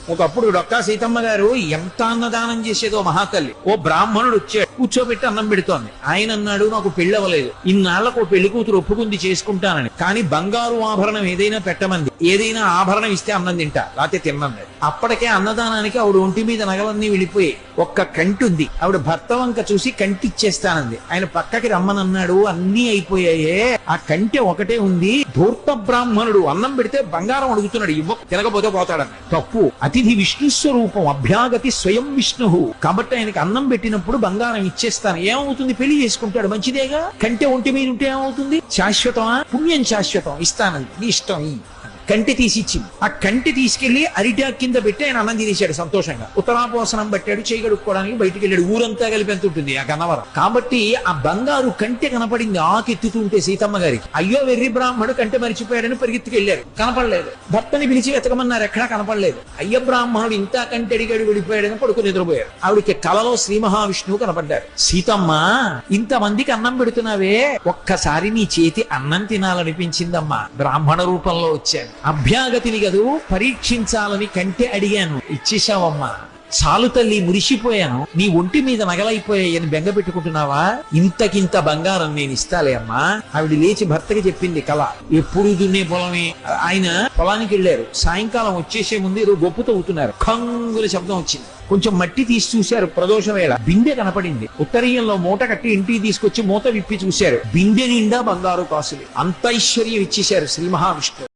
ఒకప్పుడు డొక్కా సీతమ్మ గారు ఎంత అన్నదానం చేసేదో మహాతల్లి. ఓ బ్రాహ్మణుడు వచ్చాడు, కూర్చోబెట్టి అన్నం పెడుతోంది. ఆయన అన్నాడు, నాకు పెళ్లి అవ్వలేదు, ఇన్నాళ్లకు ఓ పెళ్లి కూతురు ఒప్పుకుంది చేసుకుంటానని, కానీ బంగారు ఆభరణం ఏదైనా పెట్టమంది, ఏదైనా ఆభరణం ఇస్తే అన్నం తింటా, లేకపోతే తిన్నది. అప్పటికే అన్నదానానికి ఆవిడ ఒంటి మీద నగలన్నీ వెళ్ళిపోయాయి. ఒక్క కంటి ఉంది. ఆవిడ భర్త వంక చూసి కంటి ఇచ్చేస్తానంది. ఆయన పక్కకి రమ్మనన్నాడు, అన్నీ అయిపోయాయే, ఆ కంటి ఒకటే ఉంది. ధూర్త బ్రాహ్మణుడు అన్నం పెడితే బంగారం అడుగుతున్నాడు, ఇవ్వ తినకపోతే పోతాడని. తప్పు. అతిథి విష్ణు స్వరూపం, అభ్యాగతి స్వయం విష్ణు. కాబట్టి ఆయనకి అన్నం పెట్టినప్పుడు బంగారం ఇచ్చేస్తాను. ఏమవుతుంది? పెళ్లి చేసుకుంటాడు, మంచిదేగా. కంటే ఒంటి మీద ఉంటే ఏమవుతుంది? శాశ్వతమా? పుణ్యం శాశ్వతం. ఇస్తానంది, నీ ఇష్టం. కంటి తీసి ఇచ్చింది. ఆ కంటి తీసుకెళ్లి అరిటా కింద పెట్టి ఆయన అన్నం తినేశాడు సంతోషంగా. ఉత్తరాపోసనం పట్టాడు, చేయగడుక్కోవడానికి బయటికి వెళ్ళాడు. ఊరంతా కలిపి ఎంత ఉంటుంది ఆ గన్నవరం. కాబట్టి ఆ బంగారు కంటె కనపడింది ఆకెత్తుతుంటే సీతమ్మ గారికి. అయ్యో వెర్రి బ్రాహ్మణుడు కంటె మరిచిపోయాడని పరిగెత్తుకెళ్లారు, కనపడలేదు. భర్తని పిలిచి వెతకమన్నారు, ఎక్కడా కనపడలేదు. అయ్య బ్రాహ్మణుడు ఇంత కంటె అడిగాడు, వెళ్ళిపోయాడని పడుకుని నిద్రపోయారు. ఆవిడికి కలలో శ్రీ మహావిష్ణువు కనపడ్డారు. సీతమ్మ, ఇంతమందికి అన్నం పెడుతున్నావే, ఒక్కసారి నీ చేతి అన్నం తినాలనిపించిందమ్మా, బ్రాహ్మణ రూపంలో వచ్చాను. అభ్యాగతిని గదు పరీక్షించాలని కంటే అడిగాను, ఇచ్చేశావమ్మా. చాలు తల్లి, మురిసిపోయాను. నీ ఒంటి మీద నగలైపోయాయని బెంగ పెట్టుకుంటున్నావా? ఇంతకింత బంగారం నేను ఇస్తాలే అమ్మా. ఆవిడ లేచి భర్తకి చెప్పింది కళ. ఎప్పుడు దున్నే పొలమే. ఆయన పొలానికి వెళ్ళారు. సాయంకాలం వచ్చేసే ముందు ఏదో గొప్పు తవ్వుతున్నారు. కంగుల శబ్దం వచ్చింది. కొంచెం మట్టి తీసి చూశారు. ప్రదోష వేళ బిందె కనపడింది. ఉత్తరీయంలో మూట కట్టి ఇంటికి తీసుకొచ్చి మూత విప్పి చూశారు. బిందె నిండా బంగారు కాసులు. అంత ఐశ్వర్యం ఇచ్చేశారు శ్రీ మహావిష్ణువు.